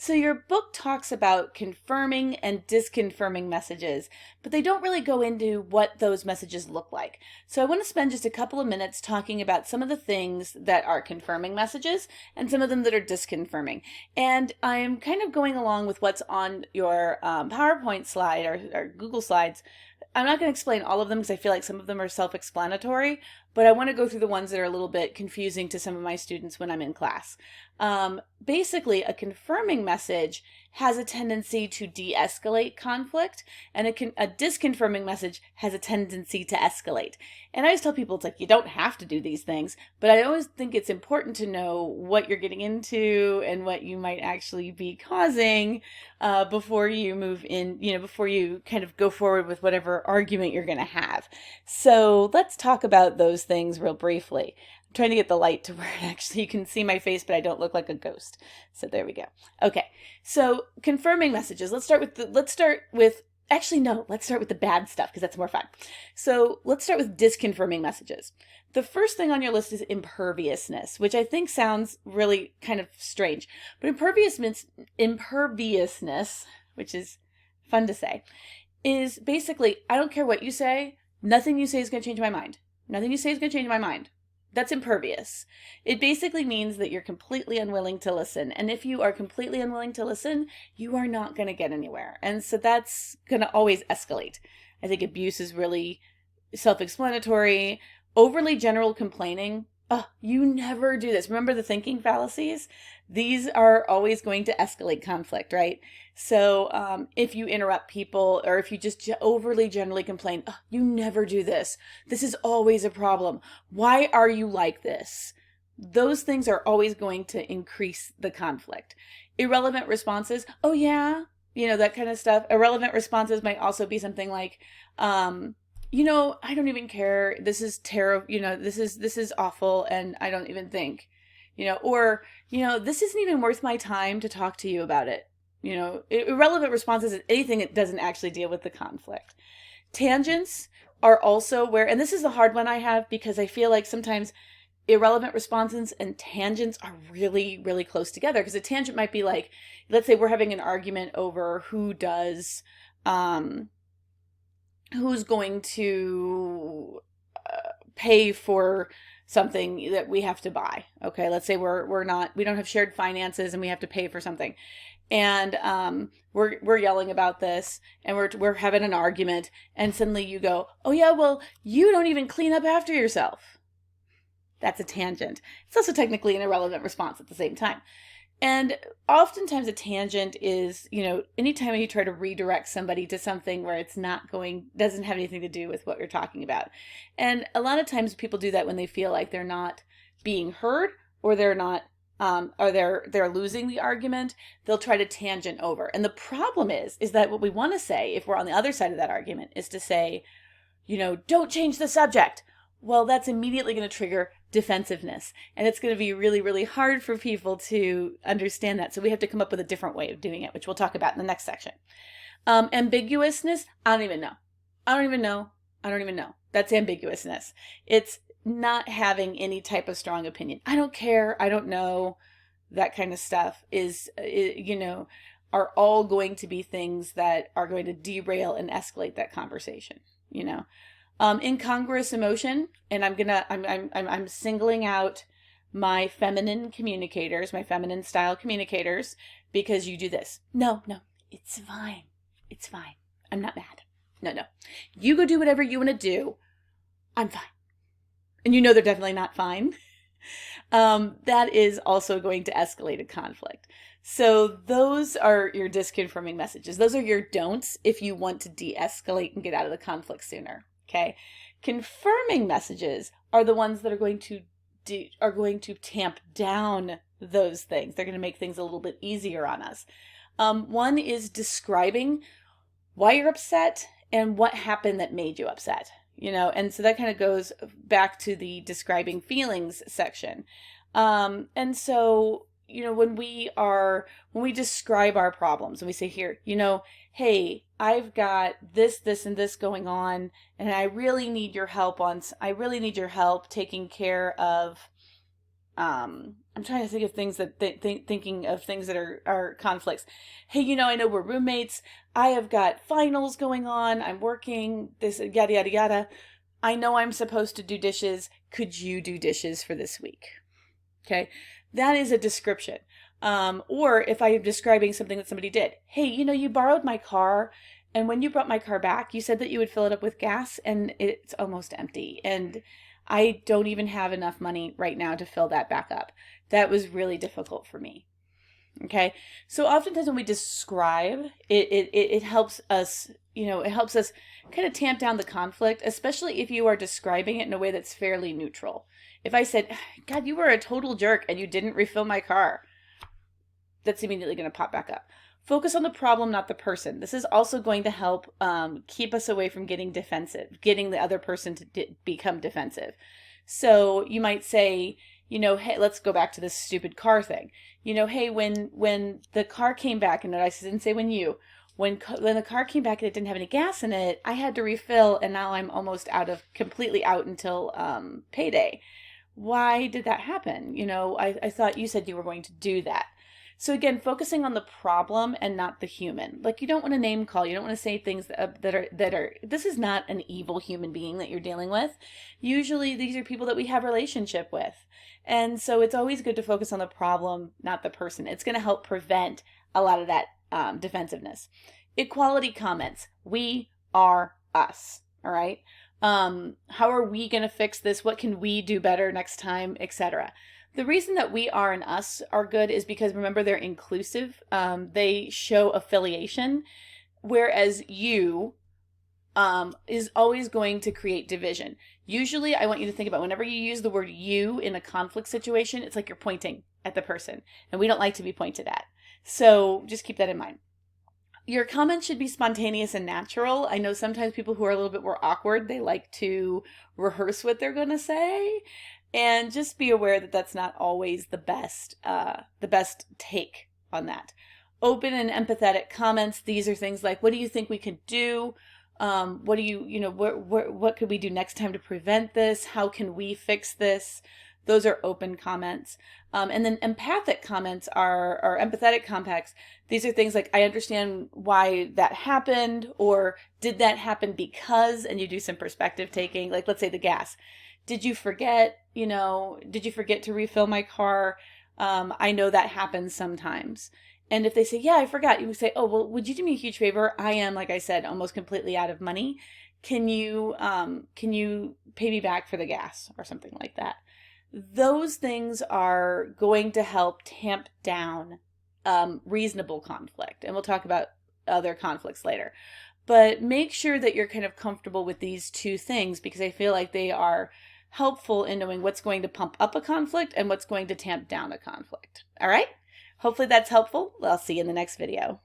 So your book talks about confirming and disconfirming messages, but they don't really go into what those messages look like. So I want to spend just a couple of minutes talking about some of the things that are confirming messages and some of them that are disconfirming. And I'm kind of going along with what's on your PowerPoint slide or Google Slides. I'm not going to explain all of them because I feel like some of them are self-explanatory, but I want to go through the ones that are a little bit confusing to some of my students when I'm in class. Basically, a confirming message has a tendency to de-escalate conflict, and a disconfirming message has a tendency to escalate. And I always tell people, it's like, you don't have to do these things, but I always think it's important to know what you're getting into and what you might actually be causing before you move in, before you kind of go forward with whatever argument you're going to have. So let's talk about those things real briefly. I'm trying to get the light to where actually you can see my face, but I don't look like a ghost. So there we go. Okay. So confirming messages. Let's start with the bad stuff because that's more fun. So let's start with disconfirming messages. The first thing on your list is imperviousness, which I think sounds really kind of strange. But imperviousness, which is fun to say, is basically, I don't care what you say, nothing you say is going to change my mind. Nothing you say is going to change my mind. That's impervious. It basically means that you're completely unwilling to listen. And if you are completely unwilling to listen, you are not going to get anywhere. And so that's going to always escalate. I think abuse is really self-explanatory. Overly general complaining. Oh, you never do this. Remember the thinking fallacies? These are always going to escalate conflict, right? So if you interrupt people or if you just overly generally complain, oh, you never do this. This is always a problem. Why are you like this? Those things are always going to increase the conflict. Irrelevant responses. Oh yeah. That kind of stuff. Irrelevant responses might also be something like, I don't even care. This is terrible. This is awful. And I don't even think, this isn't even worth my time to talk to you about it. Irrelevant responses is anything that doesn't actually deal with the conflict. Tangents are also and this is the hard one I have because I feel like sometimes irrelevant responses and tangents are really, really close together. Because a tangent might be like, let's say we're having an argument over who's going to pay for something that we have to buy. Okay, let's say we don't have shared finances and we have to pay for something. And we're yelling about this and we're having an argument and suddenly you go, oh yeah, well, you don't even clean up after yourself. That's a tangent. It's also technically an irrelevant response at the same time. And oftentimes a tangent is, anytime you try to redirect somebody to something where it's doesn't have anything to do with what you're talking about. And a lot of times people do that when they feel like they're not being heard or they're not, or they're losing the argument. They'll try to tangent over. And the problem is that what we want to say, if we're on the other side of that argument, is to say, don't change the subject. Well, that's immediately going to trigger defensiveness. And it's going to be really, really hard for people to understand that. So we have to come up with a different way of doing it, which we'll talk about in the next section. Ambiguousness, I don't even know. That's ambiguousness. It's not having any type of strong opinion. I don't care. I don't know. That kind of stuff are all going to be things that are going to derail and escalate that conversation, incongruous emotion, and I'm singling out my feminine communicators, my feminine style communicators, because you do this. No, it's fine. I'm not mad. No. You go do whatever you want to do. I'm fine. And they're definitely not fine. That is also going to escalate a conflict. So those are your disconfirming messages. Those are your don'ts if you want to de-escalate and get out of the conflict sooner. Okay. Confirming messages are the ones that are going to tamp down those things. They're going to make things a little bit easier on us. One is describing why you're upset and what happened that made you upset, and so that kind of goes back to the describing feelings section. And so, when we describe our problems and we say here, hey, I've got this, and this going on, and I really need your help taking care of I'm trying to think of things that thinking of things that are conflicts. Hey, I know we're roommates. I have got finals going on. I'm working this yada yada yada. I know I'm supposed to do dishes. Could you do dishes for this week? Okay, that is a description. Or if I am describing something that somebody did. Hey, you borrowed my car, and when you brought my car back, you said that you would fill it up with gas, and it's almost empty. And I don't even have enough money right now to fill that back up. That was really difficult for me. Okay. So oftentimes when we describe, it helps us, it helps us kind of tamp down the conflict, especially if you are describing it in a way that's fairly neutral. If I said, God, you were a total jerk and you didn't refill my car, that's immediately going to pop back up. Focus on the problem, not the person. This is also going to help keep us away from getting defensive, getting the other person to become defensive. So you might say, hey, let's go back to this stupid car thing. Hey, when the car came back, and I didn't say when the car came back and it didn't have any gas in it, I had to refill, and now I'm almost completely out until payday. Why did that happen? I thought you said you were going to do that. So again, focusing on the problem and not the human. Like, you don't want to name call. You don't want to say things that are, this is not an evil human being that you're dealing with. Usually these are people that we have relationship with. And so it's always good to focus on the problem, not the person. It's going to help prevent a lot of that defensiveness. Equality comments. We are us. All right. How are we going to fix this? What can we do better next time, etc. The reason that we are and us are good is because, remember, they're inclusive. They show affiliation, whereas you is always going to create division. Usually, I want you to think about whenever you use the word you in a conflict situation, it's like you're pointing at the person, and we don't like to be pointed at. So just keep that in mind. Your comments should be spontaneous and natural. I know sometimes people who are a little bit more awkward, they like to rehearse what they're going to say. And just be aware that that's not always the best take on that. Open and empathetic comments. These are things like, what do you think we could do? What do what could we do next time to prevent this? How can we fix this? Those are open comments. And then empathic comments are empathetic compacts. These are things like, I understand why that happened, or did that happen because, and you do some perspective taking, like let's say the gas. Did you forget, did you forget to refill my car? I know that happens sometimes. And if they say, yeah, I forgot, you say, oh, well, would you do me a huge favor? I am, like I said, almost completely out of money. Can you pay me back for the gas or something like that? Those things are going to help tamp down reasonable conflict. And we'll talk about other conflicts later. But make sure that you're kind of comfortable with these two things, because I feel like they are helpful in knowing what's going to pump up a conflict and what's going to tamp down a conflict. All right? Hopefully that's helpful. I'll see you in the next video.